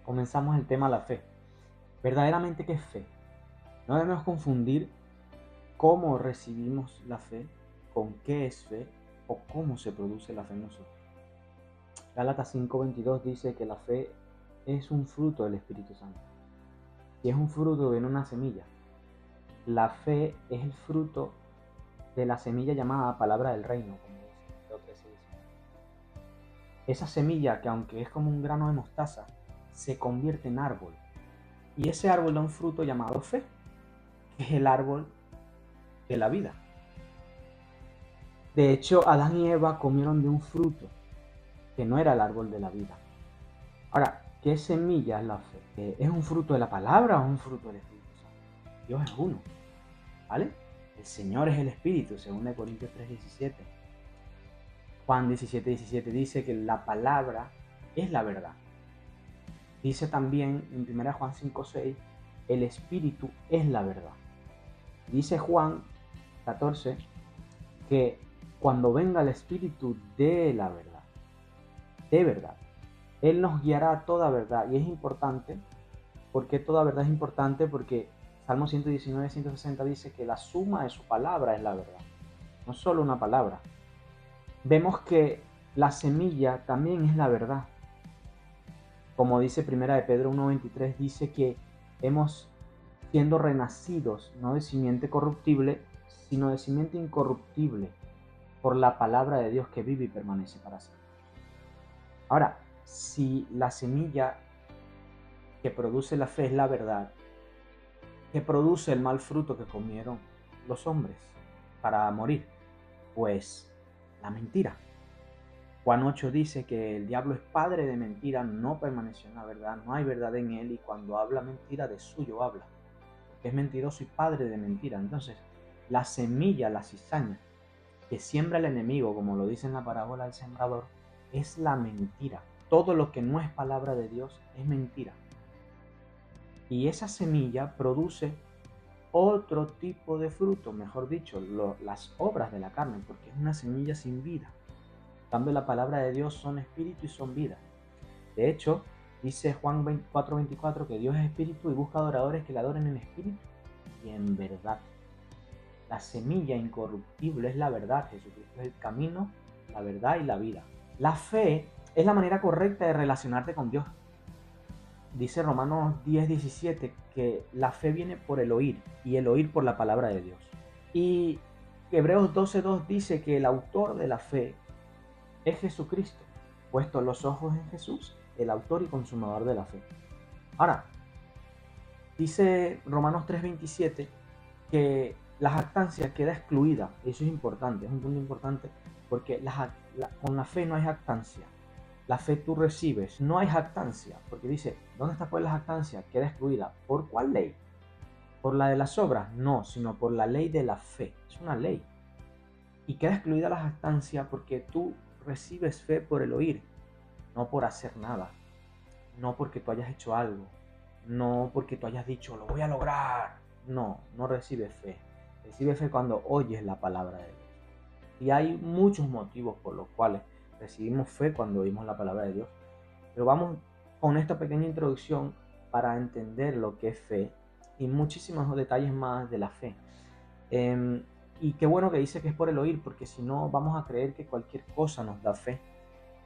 comenzamos el tema la fe. Verdaderamente, ¿qué es fe? No debemos confundir cómo recibimos la fe con qué es fe o cómo se produce la fe en nosotros. Gálatas 5:22 dice que la fe es un fruto del Espíritu Santo. Si es un fruto, viene una semilla. La fe es el fruto de la semilla llamada palabra del reino, como dice Mateo 13:19. Esa semilla, que aunque es como un grano de mostaza, se convierte en árbol. Y ese árbol da un fruto llamado fe, que es el árbol de la vida. De hecho, Adán y Eva comieron de un fruto que no era el árbol de la vida. Ahora, ¿qué semilla es la fe? ¿Es un fruto de la palabra o es un fruto del Espíritu Santo? Dios es uno, ¿vale? El Señor es el Espíritu, según Corintios 3:17. Juan 17:17 dice que la palabra es la verdad. Dice también en 1 Juan 5:6, el Espíritu es la verdad. Dice Juan 14 que cuando venga el Espíritu de la verdad, de verdad, Él nos guiará a toda verdad. Y es importante, porque toda verdad es importante, porque Salmo 119, 160 dice que la suma de su palabra es la verdad, no solo una palabra. Vemos que la semilla también es la verdad. Como dice Primera de Pedro 1:23, dice que hemos siendo renacidos, no de simiente corruptible, sino de simiente incorruptible, por la palabra de Dios que vive y permanece para siempre. Ahora, si la semilla que produce la fe es la verdad, ¿qué produce el mal fruto que comieron los hombres para morir? Pues la mentira. Juan 8 dice que el diablo es padre de mentira, no permaneció en la verdad, no hay verdad en él, y cuando habla mentira, de suyo habla, porque es mentiroso y padre de mentira. Entonces, la semilla, la cizaña que siembra el enemigo, como lo dice en la parábola del sembrador, es la mentira. Todo lo que no es palabra de Dios es mentira. Y esa semilla produce otro tipo de fruto, mejor dicho, las obras de la carne, porque es una semilla sin vida. En cambio, la palabra de Dios son espíritu y son vida. De hecho, dice Juan 4:24 que Dios es espíritu y busca adoradores que le adoren en espíritu y en verdad. La semilla incorruptible es la verdad. Jesucristo es el camino, la verdad y la vida. La fe es la manera correcta de relacionarte con Dios. Dice Romanos 10:17 que la fe viene por el oír y el oír por la palabra de Dios. Y Hebreos 12:2 dice que el autor de la fe es Jesucristo, puesto los ojos en Jesús, el autor y consumador de la fe. Ahora, dice Romanos 3:27 que la jactancia queda excluida. Eso es importante, es un punto importante, porque con la fe no hay jactancia. La fe tú recibes, no hay jactancia, porque dice, ¿dónde está pues la jactancia? Queda excluida. ¿Por cuál ley? ¿Por la de las obras? No, sino por la ley de la fe. Es una ley. Y queda excluida la jactancia porque tú recibes fe por el oír, no por hacer nada, no porque tú hayas hecho algo, no porque tú hayas dicho, lo voy a lograr. No, no recibes fe. Recibes fe cuando oyes la palabra de Dios. Y hay muchos motivos por los cuales recibimos fe cuando oímos la palabra de Dios. Pero vamos con esta pequeña introducción para entender lo que es fe y muchísimos detalles más de la fe. Y qué bueno que dice que es por el oír, porque si no vamos a creer que cualquier cosa nos da fe.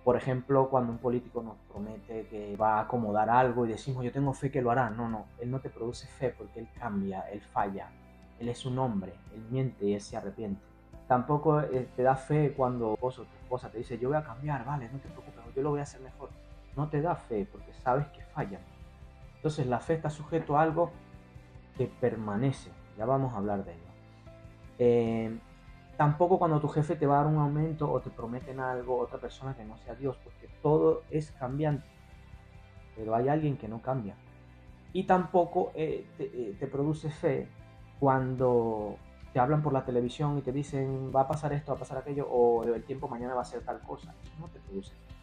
Por ejemplo, cuando un político nos promete que va a acomodar algo y decimos yo tengo fe que lo hará. No, él no te produce fe porque él cambia, él falla. Él es un hombre, él miente y él se arrepiente. Tampoco te da fe cuando tu esposa te dice yo voy a cambiar, vale, no te preocupes, yo lo voy a hacer mejor. No te da fe porque sabes que falla. Entonces la fe está sujeto a algo que permanece. Ya vamos a hablar de ello. Tampoco cuando tu jefe te va a dar un aumento o te prometen algo, otra persona que no sea Dios, porque todo es cambiante, pero hay alguien que no cambia. Y tampoco te produce fe cuando te hablan por la televisión y te dicen va a pasar esto, va a pasar aquello, o el tiempo mañana va a ser tal cosa. Eso no te produce fe.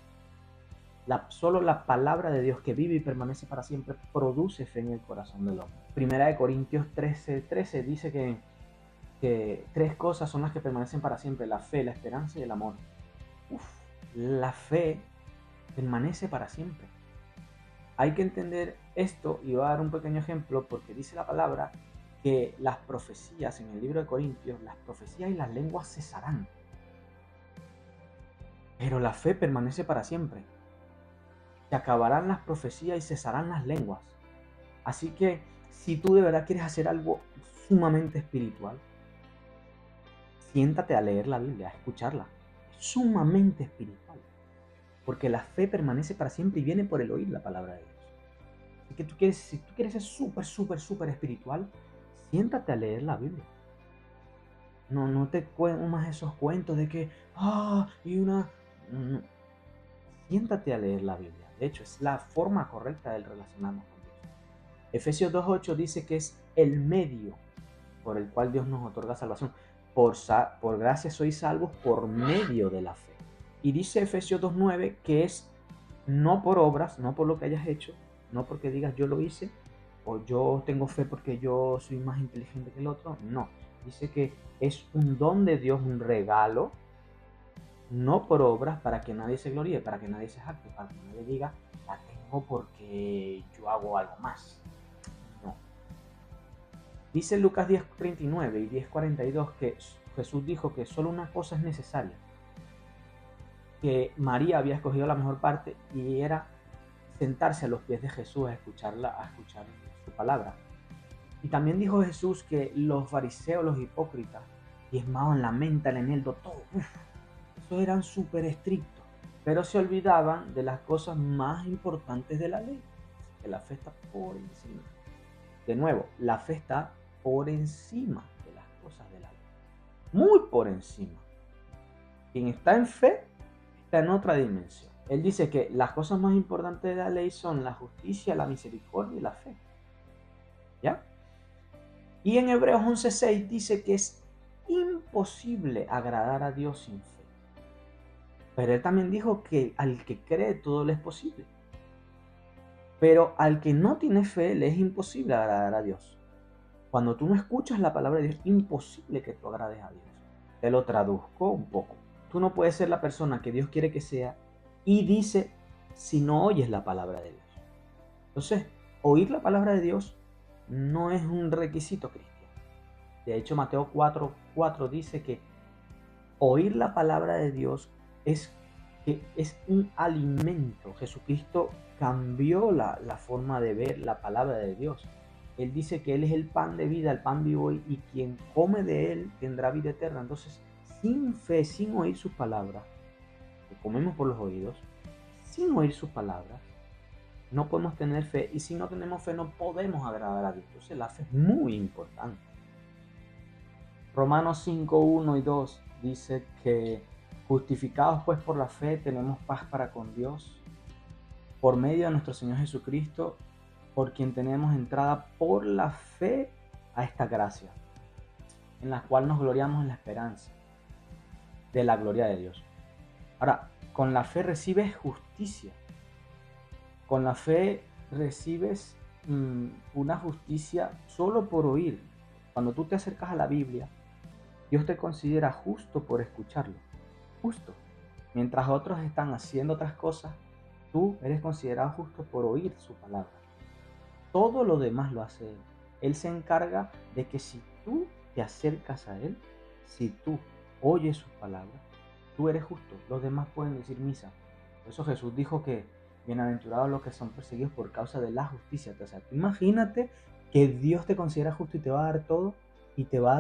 Solo la palabra de Dios que vive y permanece para siempre produce fe en el corazón del hombre. Primera de Corintios 13:13 dice que tres cosas son las que permanecen para siempre: la fe, la esperanza y el amor. La fe permanece para siempre. hay que entender esto y voy a dar un pequeño ejemplo porque dice la palabra que las profecías en el libro de Corintios, las profecías y las lenguas cesarán, pero la fe permanece para siempre. Se acabarán las profecías y cesarán las lenguas. Así que si tú de verdad quieres hacer algo sumamente espiritual, siéntate a leer la Biblia, a escucharla. Es sumamente espiritual, porque la fe permanece para siempre y viene por el oír la palabra de Dios. Así que si tú quieres ser súper espiritual, siéntate a leer la Biblia. No te más esos cuentos de que, y una... No. Siéntate a leer la Biblia. De hecho, es la forma correcta de relacionarnos con Dios. Efesios 2.8 dice que es el medio por el cual Dios nos otorga salvación. Por gracia sois salvos por medio de la fe. Y dice Efesios 2.9 que es no por obras, no por lo que hayas hecho, no porque digas yo lo hice, o yo tengo fe porque yo soy más inteligente que el otro. No, dice que es un don de Dios, un regalo, no por obras para que nadie se gloríe, para que nadie se jacte, para que nadie diga la tengo porque yo hago algo más. No. Dice Lucas 10:39 y 10:42 que Jesús dijo que solo una cosa es necesaria, que María había escogido la mejor parte y era sentarse a los pies de Jesús a escuchar su palabra. Y también dijo Jesús que los fariseos, los hipócritas, diezmaban la menta, el eneldo, todo. Esos eran súper estrictos, pero se olvidaban de las cosas más importantes de la ley, que la fe está por encima. De nuevo, la fe está por encima de las cosas de la ley, muy por encima. Quien está en fe está en otra dimensión. Él dice que las cosas más importantes de la ley son la justicia, la misericordia y la fe. ¿Ya? Y en Hebreos 11:6 dice que es imposible agradar a Dios sin fe. Pero él también dijo que al que cree todo le es posible. Pero al que no tiene fe le es imposible agradar a Dios. Cuando tú no escuchas la palabra de Dios, es imposible que tú agrades a Dios. Te lo traduzco un poco. Tú no puedes ser la persona que Dios quiere que sea y dice si no oyes la palabra de Dios. Entonces, oír la palabra de Dios no es un requisito cristiano. De hecho, Mateo 4:4 dice que oír la palabra de Dios es un alimento. Jesucristo cambió la forma de ver la palabra de Dios. Él dice que Él es el pan de vida, el pan vivo, y quien come de Él tendrá vida eterna. Entonces, sin fe, sin oír sus palabras, que comemos por los oídos, sin oír sus palabras, no podemos tener fe. Y si no tenemos fe, no podemos agradar a Dios. Entonces, la fe es muy importante. Romanos 5:1 y 2 dice que justificados pues por la fe tenemos paz para con Dios por medio de nuestro Señor Jesucristo, por quien tenemos entrada por la fe a esta gracia, en la cual nos gloriamos en la esperanza de la gloria de Dios. Ahora, con la fe recibes justicia. Con la fe recibes una justicia solo por oír. Cuando tú te acercas a la Biblia, Dios te considera justo por escucharlo. Justo. Mientras otros están haciendo otras cosas, tú eres considerado justo por oír su palabra. Todo lo demás lo hace Él. Él se encarga de que si tú te acercas a Él, si tú oyes sus palabras, tú eres justo. Los demás pueden decir misa. Por eso Jesús dijo que bienaventurados los que son perseguidos por causa de la justicia. O sea, imagínate que Dios te considera justo y te va a dar todo, y te va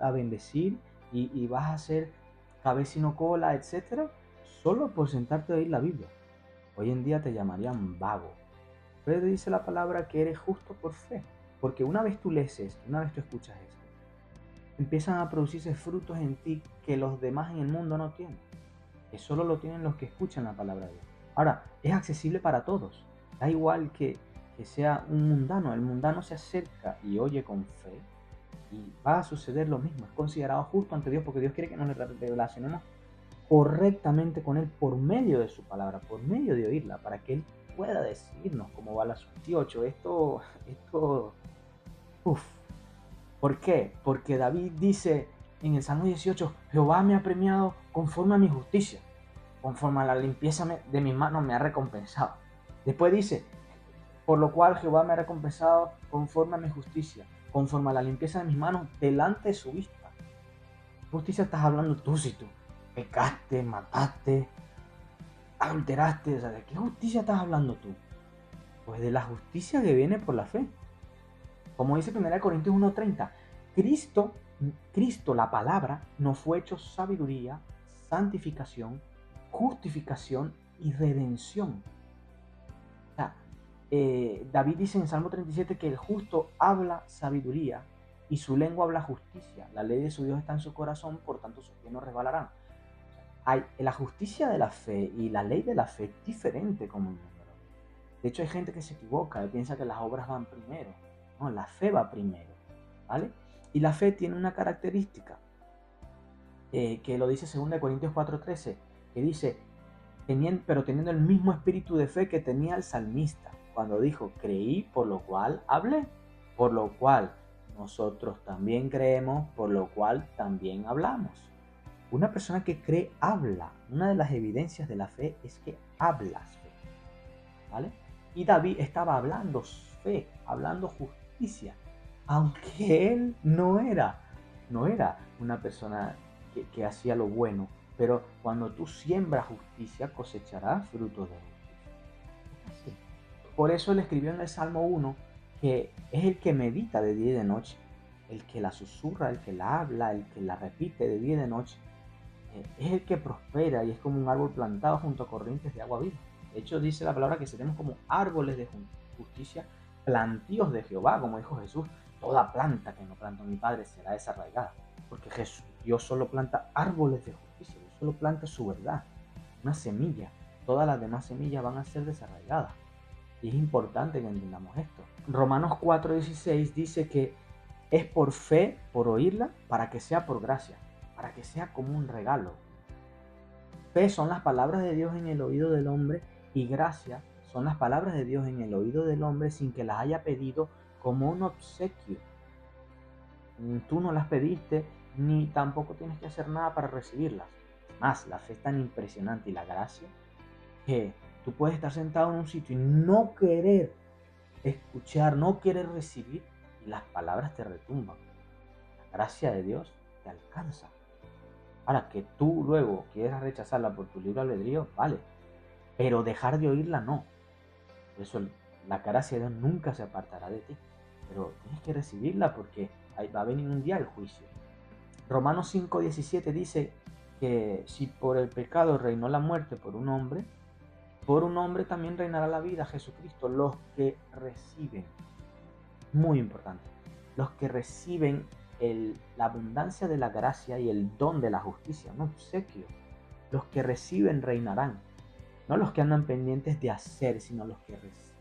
a bendecir, y vas a ser cabeza y no cola, etc. Solo por sentarte a oír la Biblia. Hoy en día te llamarían vago. Pero dice la palabra que eres justo por fe. Porque una vez tú lees esto, una vez tú escuchas esto, empiezan a producirse frutos en ti que los demás en el mundo no tienen. Que solo lo tienen los que escuchan la palabra de Dios. Ahora, es accesible para todos. Da igual que sea un mundano. El mundano se acerca y oye con fe y va a suceder lo mismo. Es considerado justo ante Dios porque Dios quiere que nos relacionemos correctamente con Él por medio de su palabra, por medio de oírla, para que Él pueda decirnos cómo va el asunto. 18, ¿por qué? Porque David dice en el Salmo 18, Jehová me ha premiado conforme a mi justicia, conforme a la limpieza de mis manos me ha recompensado. Después dice, Por lo cual Jehová me ha recompensado conforme a mi justicia, conforme a la limpieza de mis manos delante de su vista. Justicia estás hablando tú si tú pecaste, mataste, adulteraste. O sea, ¿de qué justicia estás hablando tú? Pues de la justicia que viene por la fe. Como dice 1 Corintios 1:30, Cristo, la palabra, nos fue hecho sabiduría, santificación, justificación y redención. O sea, David dice en Salmo 37 que el justo habla sabiduría y su lengua habla justicia. La ley de su Dios está en su corazón, por tanto sus pies no resbalarán. La justicia de la fe y la ley de la fe es diferente como un número. De hecho, hay gente que se equivoca y piensa que las obras van primero. No, la fe va primero, ¿vale? Y la fe tiene una característica que lo dice 2 Corintios 4:13, que dice, pero teniendo el mismo espíritu de fe que tenía el salmista, cuando dijo, creí, por lo cual hablé, por lo cual nosotros también creemos, por lo cual también hablamos. Una persona que cree habla. Una de las evidencias de la fe es que hablas fe, ¿vale? Y David estaba hablando fe, hablando justicia, aunque él no era una persona que hacía lo bueno, pero cuando tú siembras justicia cosecharás frutos de justicia. Por eso él escribió en el Salmo 1 que es el que medita de día y de noche, el que la susurra, el que la habla, el que la repite de día y de noche, es el que prospera y es como un árbol plantado junto a corrientes de agua viva. De hecho, dice la palabra que seremos como árboles de justicia, plantíos de Jehová, como dijo Jesús. Toda planta que no planta mi Padre será desarraigada, porque Dios solo planta árboles de justicia, Dios solo planta su verdad, una semilla. Todas las demás semillas van a ser desarraigadas. Y es importante que entendamos esto. Romanos 4:16 dice que es por fe, por oírla, para que sea por gracia, para que sea como un regalo. Fe son las palabras de Dios en el oído del hombre y gracia son las palabras de Dios en el oído del hombre sin que las haya pedido como un obsequio. Tú no las pediste ni tampoco tienes que hacer nada para recibirlas. Más, la fe es tan impresionante y la gracia que tú puedes estar sentado en un sitio y no querer escuchar, no querer recibir y las palabras te retumban. La gracia de Dios te alcanza. Ahora, que tú luego quieras rechazarla por tu libre albedrío, vale, pero dejar de oírla no. Por eso la gracia de Dios nunca se apartará de ti, pero tienes que recibirla porque ahí va a venir un día el juicio. Romanos 5:17 dice que si por el pecado reinó la muerte por un hombre también reinará la vida, Jesucristo. Los que reciben, muy importante, los que reciben la abundancia de la gracia y el don de la justicia, un obsequio. Los que reciben reinarán, no los que andan pendientes de hacer, sino los que reciben.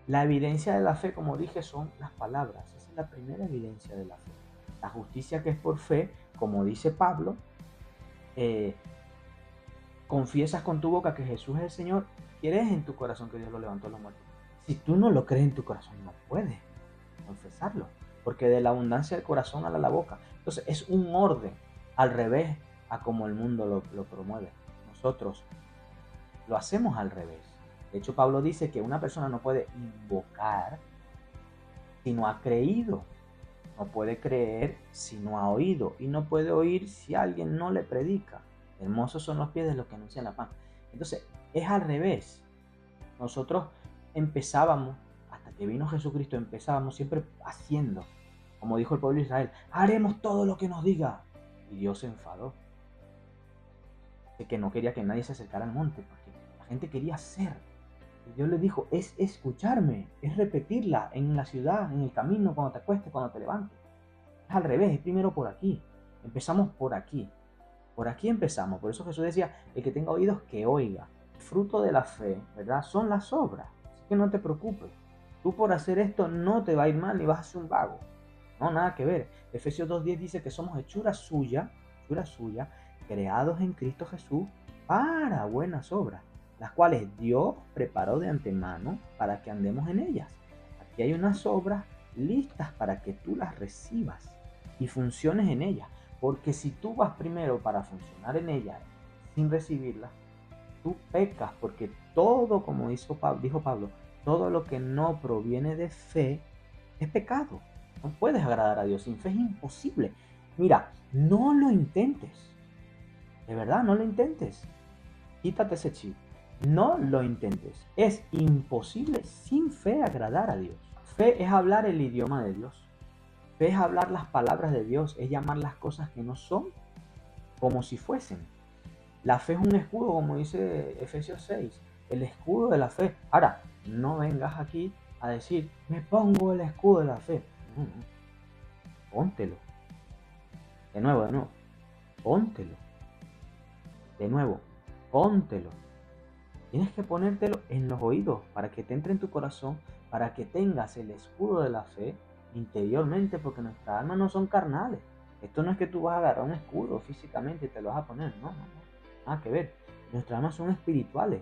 La evidencia de la fe, como dije, son las palabras. Esa es la primera evidencia de la fe. La justicia que es por fe, como dice Pablo, confiesas con tu boca que Jesús es el Señor, crees en tu corazón que Dios lo levantó a los muertos. Si tú no lo crees en tu corazón, no puedes confesarlo, porque de la abundancia del corazón habla la boca. Entonces es un orden al revés a como el mundo lo promueve. Nosotros lo hacemos al revés. De hecho, Pablo dice que una persona no puede invocar si no ha creído. No puede creer si no ha oído. Y no puede oír si alguien no le predica. Hermosos son los pies de los que anuncian la paz. Entonces, es al revés. Nosotros empezábamos, hasta que vino Jesucristo, empezábamos siempre haciendo. Como dijo el pueblo de Israel, haremos todo lo que nos diga. Y Dios se enfadó. De que no quería que nadie se acercara al monte, porque la gente quería hacer. Y Dios le dijo, es escucharme, es repetirla en la ciudad, en el camino, cuando te acuestes, cuando te levantes. Es al revés, es primero por aquí. Empezamos por aquí. Por aquí empezamos. Por eso Jesús decía, el que tenga oídos, que oiga. El fruto de la fe, ¿verdad? Son las obras. Así que no te preocupes. Tú por hacer esto no te va a ir mal ni vas a ser un vago. No, nada que ver. Efesios 2:10 dice que somos hechura suya, creados en Cristo Jesús para buenas obras, las cuales Dios preparó de antemano para que andemos en ellas. Aquí hay unas obras listas para que tú las recibas y funciones en ellas. Porque si tú vas primero para funcionar en ellas sin recibirlas, tú pecas, porque todo, como dijo Pablo, todo lo que no proviene de fe es pecado. No puedes agradar a Dios. Sin fe es imposible. Mira, no lo intentes. De verdad, no lo intentes. Quítate ese chip. No lo intentes. Es imposible sin fe agradar a Dios. Fe es hablar el idioma de Dios. Fe es hablar las palabras de Dios. Es llamar las cosas que no son como si fuesen. La fe es un escudo, como dice Efesios 6. El escudo de la fe. Ahora, no vengas aquí a decir, me pongo el escudo de la fe. No, no. Póntelo. De nuevo. Póntelo. De nuevo. Póntelo. Tienes que ponértelo en los oídos para que te entre en tu corazón, para que tengas el escudo de la fe interiormente, porque nuestras almas no son carnales. Esto no es que tú vas a agarrar un escudo físicamente y te lo vas a poner, no. Nada que ver. Nuestras almas son espirituales.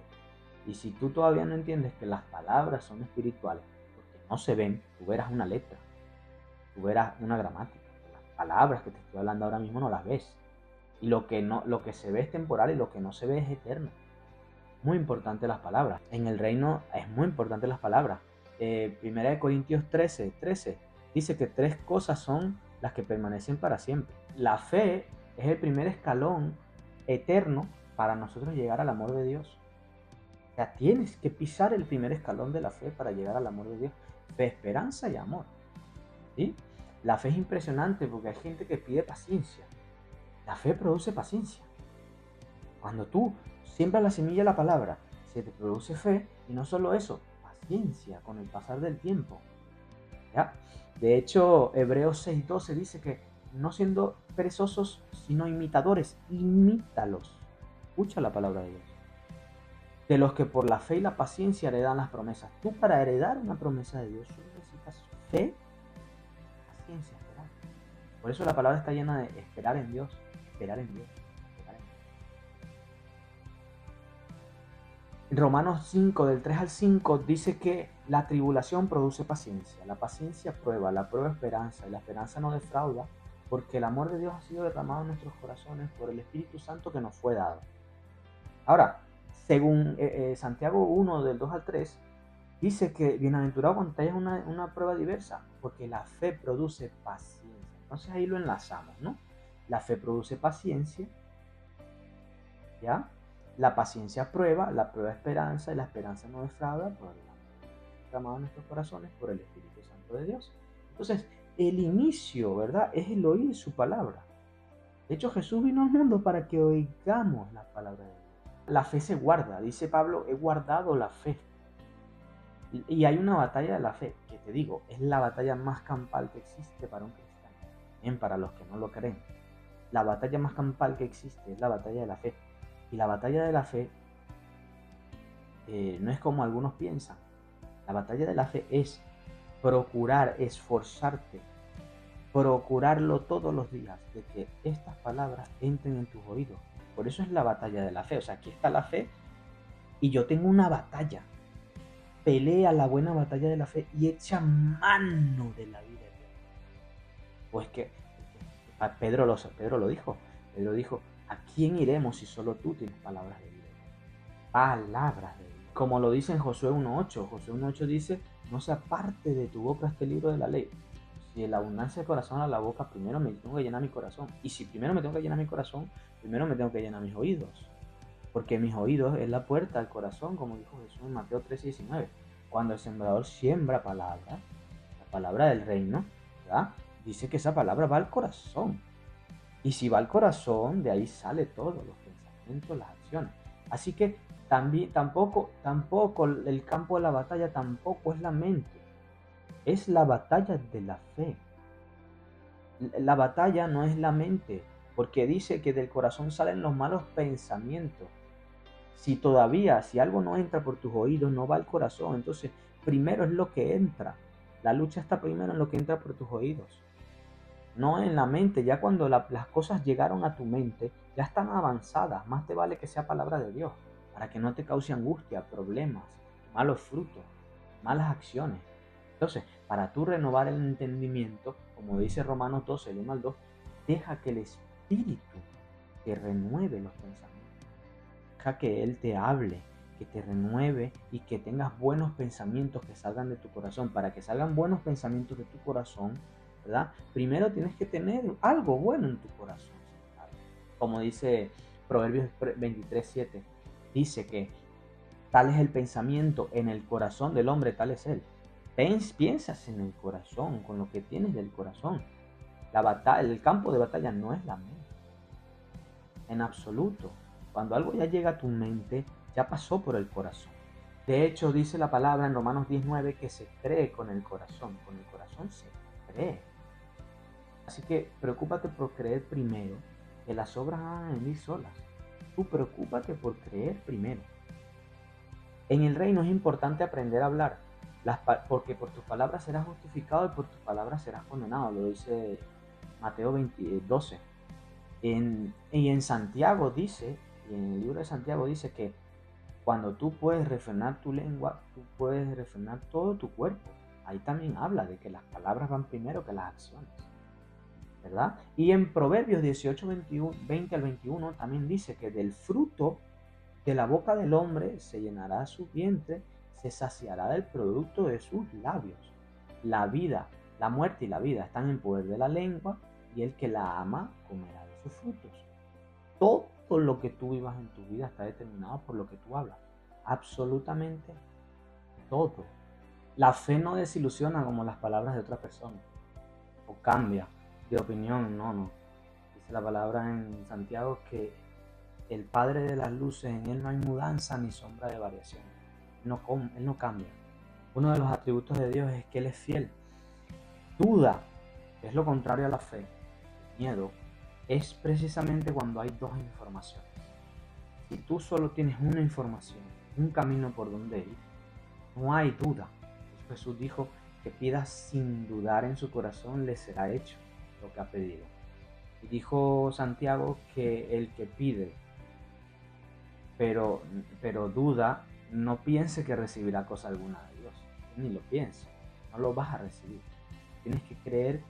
Y si tú todavía no entiendes que las palabras son espirituales, porque no se ven, tú verás una letra, tú verás una gramática. Las palabras que te estoy hablando ahora mismo no las ves. Y lo que se ve es temporal y lo que no se ve es eterno. Muy importante las palabras. En el reino es muy importante las palabras. Primera de Corintios 13 dice que 3 cosas son las que permanecen para siempre. La fe es el primer escalón eterno para nosotros llegar al amor de Dios. O sea, tienes que pisar el primer escalón de la fe para llegar al amor de Dios. Fe, esperanza y amor. ¿Sí? La fe es impresionante porque hay gente que pide paciencia. La fe produce paciencia. Cuando tú siembras la semilla de la palabra, se te produce fe, y no solo eso, paciencia con el pasar del tiempo. ¿Ya? De hecho, Hebreos 6:12 dice que no siendo perezosos, sino imitadores, imítalos. Escucha la palabra de Dios. De los que por la fe y la paciencia heredan las promesas. Tú, para heredar una promesa de Dios, solo necesitas fe, paciencia, esperar. Por eso la palabra está llena de esperar en Dios, esperar en Dios. Romanos 5, del 3 al 5, dice que la tribulación produce paciencia, la paciencia prueba, la prueba esperanza, y la esperanza no defrauda, porque el amor de Dios ha sido derramado en nuestros corazones por el Espíritu Santo que nos fue dado. Ahora, según Santiago 1, del 2 al 3, dice que bienaventurado cuando te hayas una prueba diversa, porque la fe produce paciencia. Entonces ahí lo enlazamos, ¿no? La fe produce paciencia, ¿ya? La paciencia prueba, la prueba esperanza, y la esperanza no defrauda, por el amor derramado en nuestros corazones por el Espíritu Santo de Dios. Entonces, el inicio, ¿verdad?, es el oír su palabra. De hecho, Jesús vino al mundo para que oigamos la palabra de Dios. La fe se guarda, dice Pablo, he guardado la fe. Y hay una batalla de la fe, que te digo, es la batalla más campal que existe para un cristiano. Bien, para los que no lo creen. La batalla más campal que existe es la batalla de la fe. Y la batalla de la fe no es como algunos piensan. La batalla de la fe es procurar, esforzarte, procurarlo todos los días, de que estas palabras entren en tus oídos. Por eso es la batalla de la fe. O sea, aquí está la fe y yo tengo una batalla. Pelea la buena batalla de la fe y echa mano de la vida eterna. Pues que Pedro lo dijo. Pedro dijo, ¿a quién iremos si solo tú tienes palabras de vida? Palabras de vida. Como lo dice en Josué 1:8. Josué 1:8 dice, no se aparte de tu boca este libro de la ley. Si de la abundancia del corazón a la boca, primero me tengo que llenar mi corazón. Y si primero me tengo que llenar mi corazón, primero me tengo que llenar mis oídos. Porque mis oídos es la puerta al corazón, como dijo Jesús en Mateo 13:19. Cuando el sembrador siembra palabra, la palabra del reino, ¿verdad?, dice que esa palabra va al corazón. Y si va al corazón, de ahí sale todo, los pensamientos, las acciones. Así que tampoco el campo de la batalla tampoco es la mente, es la batalla de la fe. La batalla no es la mente, porque dice que del corazón salen los malos pensamientos. Si algo no entra por tus oídos, no va al corazón. Entonces, primero es lo que entra. La lucha está primero en lo que entra por tus oídos, no en la mente. Ya cuando las cosas llegaron a tu mente, ya están avanzadas. Más te vale que sea palabra de Dios, para que no te cause angustia, problemas, malos frutos, malas acciones. Entonces, para tú renovar el entendimiento, como dice Romanos 12, el 1 al 2, deja que el Espíritu te renueve los pensamientos. Deja que Él te hable, que te renueve y que tengas buenos pensamientos que salgan de tu corazón. Para que salgan buenos pensamientos de tu corazón, ¿verdad? Primero tienes que tener algo bueno en tu corazón. Como dice Proverbios 23:7, dice que tal es el pensamiento en el corazón del hombre, tal es él. Piensas en el corazón, con lo que tienes del corazón. El campo de batalla no es la mente, en absoluto. Cuando algo ya llega a tu mente, ya pasó por el corazón. De hecho, dice la palabra en Romanos 19 que se cree con el corazón se cree. Así que preocúpate por creer primero, que las obras van a venir solas. Tú preocúpate por creer primero. En el reino es importante aprender a hablar, porque por tus palabras serás justificado y por tus palabras serás condenado, lo dice Mateo 12. Y en Santiago dice, y en el libro de Santiago dice que cuando tú puedes refrenar tu lengua, tú puedes refrenar todo tu cuerpo. Ahí también habla de que las palabras van primero que las acciones, ¿verdad? Y en Proverbios 18, 20 al 21 también dice que del fruto de la boca del hombre se llenará su vientre, se saciará del producto de sus labios. La vida, la muerte y la vida están en poder de la lengua, y el que la ama comerá de sus frutos. Todo lo que tú vivas en tu vida está determinado por lo que tú hablas. Absolutamente todo. La fe no desilusiona como las palabras de otra persona. O cambia de opinión, no. Dice la palabra en Santiago que el Padre de las luces, en él no hay mudanza ni sombra de variación. Él no cambia. Uno de los atributos de Dios es que Él es fiel. Duda, que es lo contrario a la fe, miedo, es precisamente cuando hay dos informaciones. Si tú solo tienes una información, un camino por donde ir, no hay duda. Jesús dijo que pida sin dudar en su corazón, le será hecho lo que ha pedido. Y dijo Santiago que el que pide pero duda, no piense que recibirá cosa alguna de Dios. Ni lo piense, no lo vas a recibir. Tienes que creer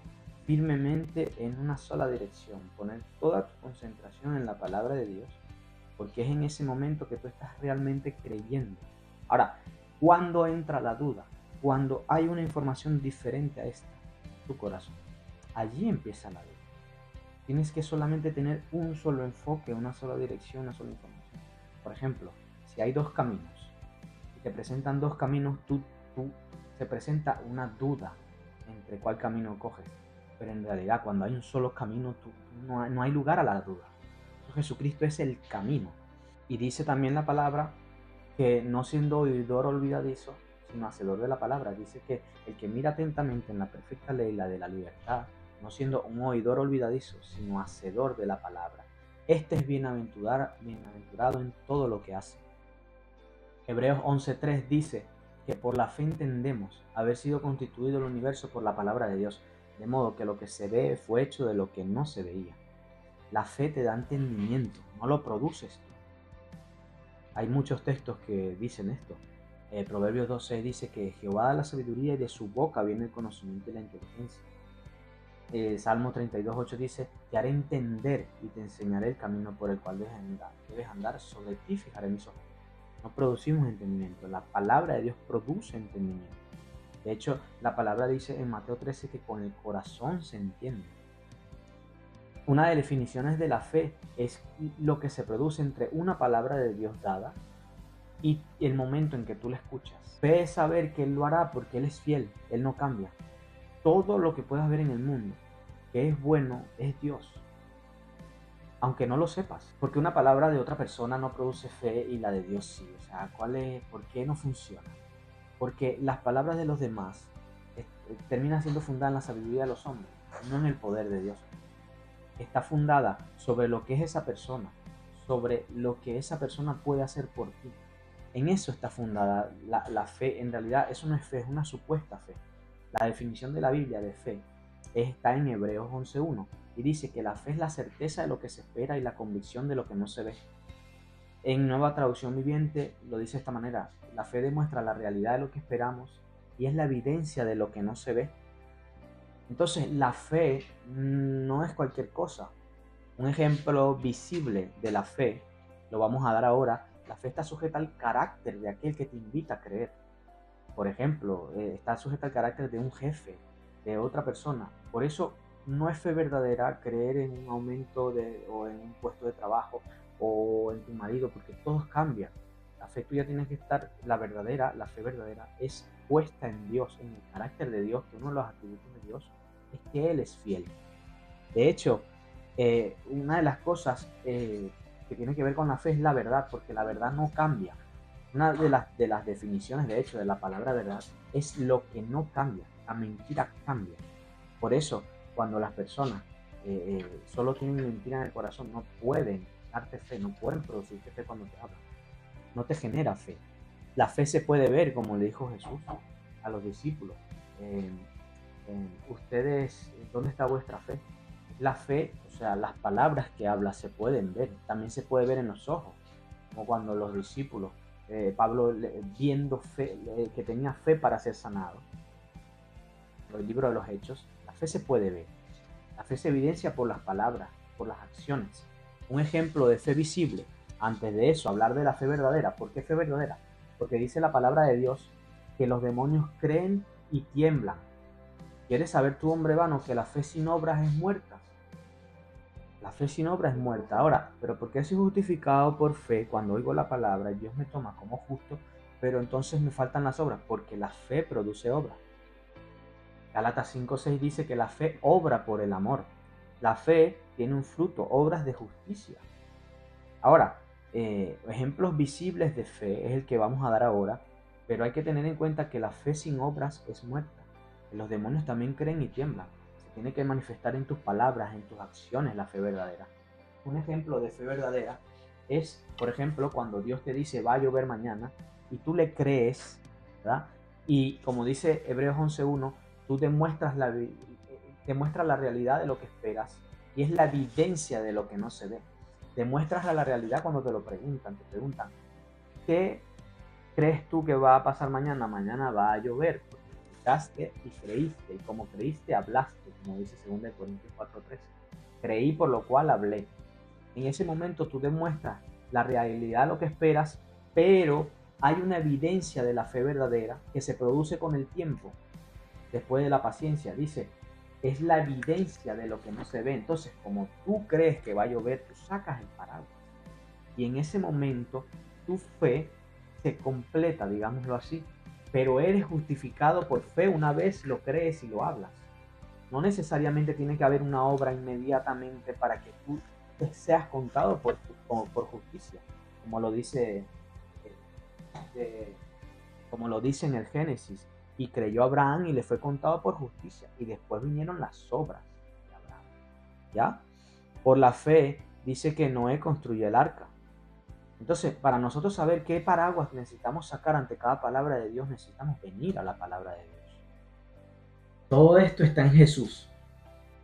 firmemente en una sola dirección, poner toda tu concentración en la palabra de Dios, porque es en ese momento que tú estás realmente creyendo. Ahora, ¿cuándo entra la duda? Cuando hay una información diferente a esta, tu corazón. Allí empieza la duda. Tienes que solamente tener un solo enfoque, una sola dirección, una sola información. Por ejemplo, si hay dos caminos y te presentan dos caminos, se presenta una duda entre cuál camino coges. Pero en realidad, cuando hay un solo camino, no hay lugar a la duda. Jesucristo es el camino. Y dice también la palabra que no siendo oidor olvidadizo, sino hacedor de la palabra. Dice que el que mira atentamente en la perfecta ley, la de la libertad, no siendo un oidor olvidadizo, sino hacedor de la palabra, este es bienaventurado en todo lo que hace. Hebreos 11:3 dice que por la fe entendemos haber sido constituido el universo por la palabra de Dios, de modo que lo que se ve fue hecho de lo que no se veía. La fe te da entendimiento, no lo produces tú. Hay muchos textos que dicen esto. Proverbios 2:6 dice que Jehová da la sabiduría y de su boca viene el conocimiento y la inteligencia. Salmo 32:8 dice, te haré entender y te enseñaré el camino por el cual debes andar, sobre ti fijaré mis ojos. No producimos entendimiento, la palabra de Dios produce entendimiento. De hecho, la palabra dice en Mateo 13 que con el corazón se entiende. Una de las definiciones de la fe es lo que se produce entre una palabra de Dios dada y el momento en que tú la escuchas. Fe es saber que Él lo hará porque Él es fiel, Él no cambia. Todo lo que puedas ver en el mundo que es bueno es Dios, aunque no lo sepas, porque una palabra de otra persona no produce fe y la de Dios sí. O sea, ¿por qué no funciona? Porque las palabras de los demás terminan siendo fundadas en la sabiduría de los hombres, no en el poder de Dios. Está fundada sobre lo que es esa persona, sobre lo que esa persona puede hacer por ti. En eso está fundada la fe. En realidad eso no es fe, es una supuesta fe. La definición de la Biblia de fe está en Hebreos 11:1 y dice que la fe es la certeza de lo que se espera y la convicción de lo que no se ve. En Nueva Traducción Viviente lo dice de esta manera: la fe demuestra la realidad de lo que esperamos y es la evidencia de lo que no se ve. Entonces la fe no es cualquier cosa. Un ejemplo visible de la fe lo vamos a dar ahora. La fe está sujeta al carácter de aquel que te invita a creer. Por ejemplo, está sujeta al carácter de un jefe, de otra persona. Por eso no es fe verdadera creer en un aumento o en un puesto de trabajo o en tu marido, porque todo cambia. La fe tuya tiene que estar, la fe verdadera es puesta en Dios, en el carácter de Dios, que uno de los atributos de Dios es que Él es fiel. De hecho, una de las cosas que tiene que ver con la fe es la verdad, porque la verdad no cambia. Una de las definiciones, de hecho, de la palabra verdad es lo que no cambia. La mentira cambia. Por eso, cuando las personas solo tienen mentira en el corazón, no pueden darte fe, no pueden producirte fe cuando te hablan. No te genera fe. La fe se puede ver, como le dijo Jesús a los discípulos. Ustedes, ¿dónde está vuestra fe? La fe, o sea, las palabras que habla se pueden ver. También se puede ver en los ojos. Como cuando los discípulos, Pablo viendo fe, que tenía fe para ser sanado. El libro de los Hechos, la fe se puede ver. La fe se evidencia por las palabras, por las acciones. Un ejemplo de fe visible. Antes de eso, hablar de la fe verdadera. ¿Por qué fe verdadera? Porque dice la palabra de Dios que los demonios creen y tiemblan. ¿Quieres saber tú, hombre vano, que la fe sin obras es muerta? La fe sin obra es muerta. Ahora, ¿pero por qué soy justificado por fe cuando oigo la palabra y Dios me toma como justo, pero entonces me faltan las obras? Porque la fe produce obras. Gálatas 5:6 dice que la fe obra por el amor. La fe tiene un fruto, obras de justicia. Ahora, ejemplos visibles de fe es el que vamos a dar ahora, pero hay que tener en cuenta que la fe sin obras es muerta. Que los demonios también creen y tiemblan. Se tiene que manifestar en tus palabras, en tus acciones, la fe verdadera. Un ejemplo de fe verdadera es, por ejemplo, cuando Dios te dice va a llover mañana y tú le crees, ¿verdad? Y como dice Hebreos 11:1, tú demuestras la realidad de lo que esperas y es la evidencia de lo que no se ve. Demuestras la realidad cuando te lo preguntan. Te preguntan, ¿qué crees tú que va a pasar mañana? Mañana va a llover. Porque escuchaste y creíste. Y como creíste, hablaste, como dice 2 Corintios 4:13. Creí, por lo cual hablé. En ese momento tú demuestras la realidad de lo que esperas, pero hay una evidencia de la fe verdadera que se produce con el tiempo, después de la paciencia. Dice, es la evidencia de lo que no se ve. Entonces, como tú crees que va a llover, tú sacas el paraguas. Y en ese momento, tu fe se completa, digámoslo así. Pero eres justificado por fe una vez lo crees y lo hablas. No necesariamente tiene que haber una obra inmediatamente para que tú seas contado por justicia, como lo dice como lo dice en el Génesis. Y creyó Abraham y le fue contado por justicia. Y después vinieron las obras de Abraham. ¿Ya? Por la fe dice que Noé construyó el arca. Entonces, para nosotros saber qué paraguas necesitamos sacar ante cada palabra de Dios, necesitamos venir a la palabra de Dios. Todo esto está en Jesús.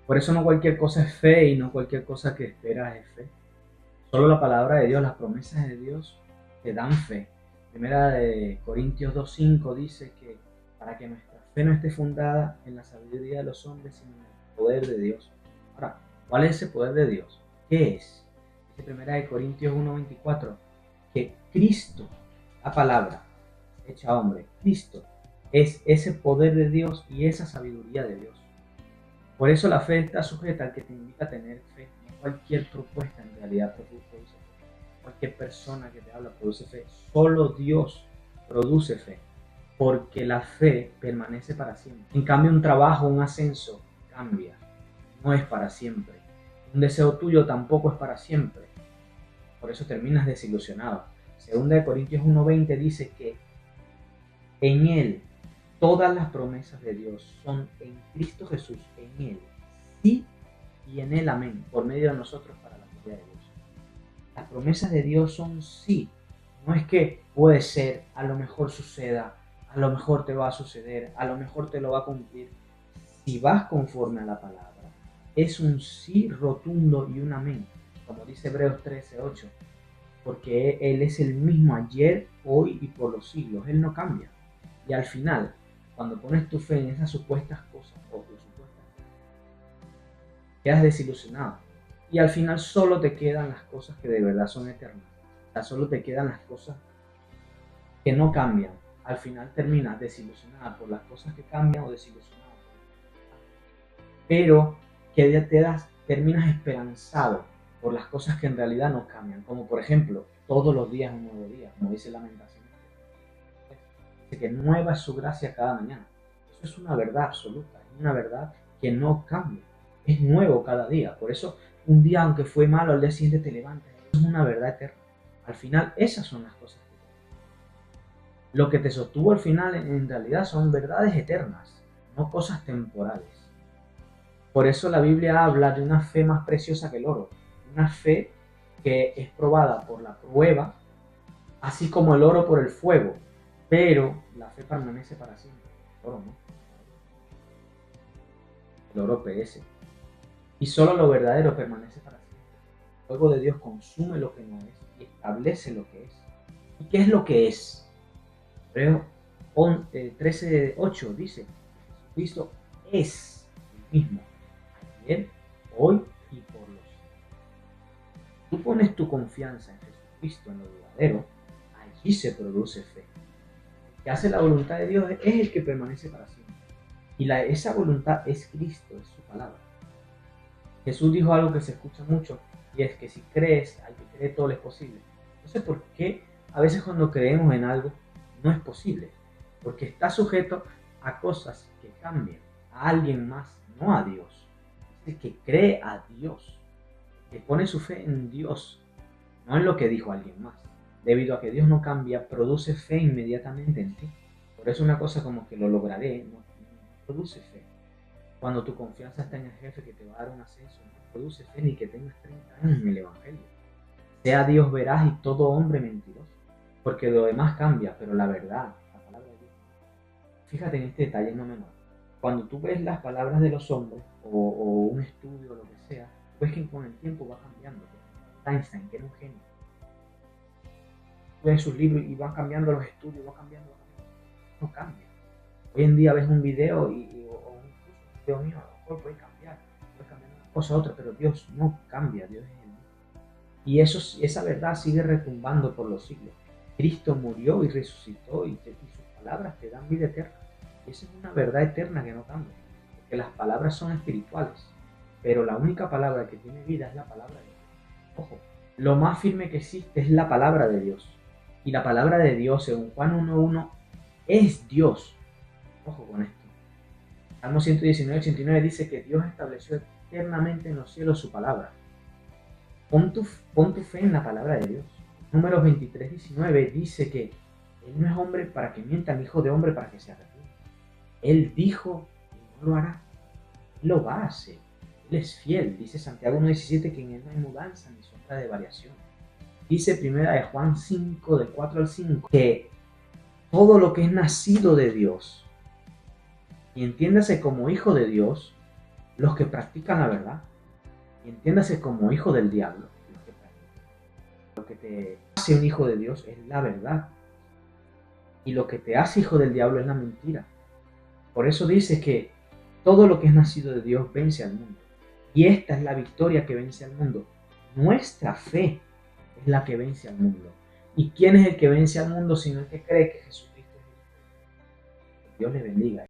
Por eso no cualquier cosa es fe y no cualquier cosa que esperas es fe. Solo la palabra de Dios, las promesas de Dios te dan fe. Primera de Corintios 2:5 dice que para que nuestra fe no esté fundada en la sabiduría de los hombres, sino en el poder de Dios. Ahora, ¿cuál es ese poder de Dios? ¿Qué es? Dice Primera de Corintios 1:24 que Cristo, la palabra hecha hombre, Cristo, es ese poder de Dios y esa sabiduría de Dios. Por eso la fe está sujeta al que te invita a tener fe. No cualquier propuesta en realidad produce fe. Cualquier persona que te habla produce fe. Solo Dios produce fe. Porque la fe permanece para siempre. En cambio, un trabajo, un ascenso, cambia. No es para siempre. Un deseo tuyo tampoco es para siempre. Por eso terminas desilusionado. Segunda de Corintios 1:20 dice que en Él todas las promesas de Dios son en Cristo Jesús, en Él, sí y en Él, amén, por medio de nosotros para la gloria de Dios. Las promesas de Dios son sí, no es que puede ser, a lo mejor suceda, a lo mejor te va a suceder, a lo mejor te lo va a cumplir. Si vas conforme a la palabra, es un sí rotundo y un amén, como dice Hebreos 13:8, porque Él es el mismo ayer, hoy y por los siglos, Él no cambia. Y al final, cuando pones tu fe en esas supuestas cosas o tus supuestas cosas, quedas desilusionado. Y al final solo te quedan las cosas que de verdad son eternas. Solo te quedan las cosas que no cambian. Al final terminas desilusionada por las cosas que cambian o desilusionada por las cosas que cambian. Pero que ya terminas esperanzado por las cosas que en realidad no cambian. Como por ejemplo, todos los días un nuevo día, como dice Lamentaciones. Dice que nueva es su gracia cada mañana. Eso es una verdad absoluta, es una verdad que no cambia. Es nuevo cada día. Por eso un día, aunque fue malo, al día siguiente te levantas. Eso es una verdad eterna. Al final, esas son las cosas que lo que te sostuvo al final en realidad son verdades eternas, no cosas temporales. Por eso la Biblia habla de una fe más preciosa que el oro, una fe que es probada por la prueba, así como el oro por el fuego, pero la fe permanece para siempre. El oro no. El oro perece. Y solo lo verdadero permanece para siempre. El fuego de Dios consume lo que no es y establece lo que es. ¿Y qué es lo que es? Hebreos 13:8 dice: Jesucristo es el mismo ayer, hoy y por los siglos. Tú pones tu confianza en Jesucristo, en lo verdadero, allí se produce fe. El que hace la voluntad de Dios es el que permanece para siempre. Y esa voluntad es Cristo, es su palabra. Jesús dijo algo que se escucha mucho, y es que si crees, al que cree todo es posible. No sé por qué a veces cuando creemos en algo no es posible, porque está sujeto a cosas que cambian, a alguien más, no a Dios. Dice que cree a Dios, que pone su fe en Dios, no en lo que dijo alguien más. Debido a que Dios no cambia, produce fe inmediatamente en ti. Por eso una cosa como que lo lograré no produce fe. Cuando tu confianza está en el jefe que te va a dar un ascenso, no produce fe ni que tengas 30 años en el Evangelio. Sea Dios veraz y todo hombre mentiroso, porque lo demás cambia, pero la verdad, la palabra de Dios. Fíjate en este detalle no menor. Cuando tú ves las palabras de los hombres o un estudio o lo que sea, ves que con el tiempo va cambiando. Einstein, que era un genio, tú ves sus libros y van cambiando los estudios, va cambiando, no cambia. Hoy en día ves un video o un curso, Dios mío, a lo mejor puede cambiar una cosa a otra, pero Dios no cambia, Dios es el mismo. Y esa verdad sigue retumbando por los siglos. Cristo murió y resucitó y sus palabras te dan vida eterna. Y esa es una verdad eterna que no cambia, porque las palabras son espirituales, pero la única palabra que tiene vida es la palabra de Dios. Ojo, lo más firme que existe es la palabra de Dios. Y la palabra de Dios, según Juan 1:1, es Dios. Ojo con esto. Salmo 119:89 dice que Dios estableció eternamente en los cielos su palabra. Pon tu fe en la palabra de Dios. Números 23:19 dice que Él no es hombre para que mienta, ni hijo de hombre para que se arrepienta. Él dijo y no lo hará. Él lo va a hacer. Él es fiel. Dice Santiago 1:17 que en Él no hay mudanza ni sombra de variación. Dice 1 Juan 5, del 4 al 5, que todo lo que es nacido de Dios, y entiéndase como hijo de Dios, los que practican la verdad, y entiéndase como hijo del diablo, los que practican. Lo que te hace un hijo de Dios es la verdad, y lo que te hace hijo del diablo es la mentira. Por eso dice que todo lo que es nacido de Dios vence al mundo, y esta es la victoria que vence al mundo. Nuestra fe es la que vence al mundo. ¿Y quién es el que vence al mundo sino el que cree que Jesucristo es el Hijo de Dios? Dios le bendiga.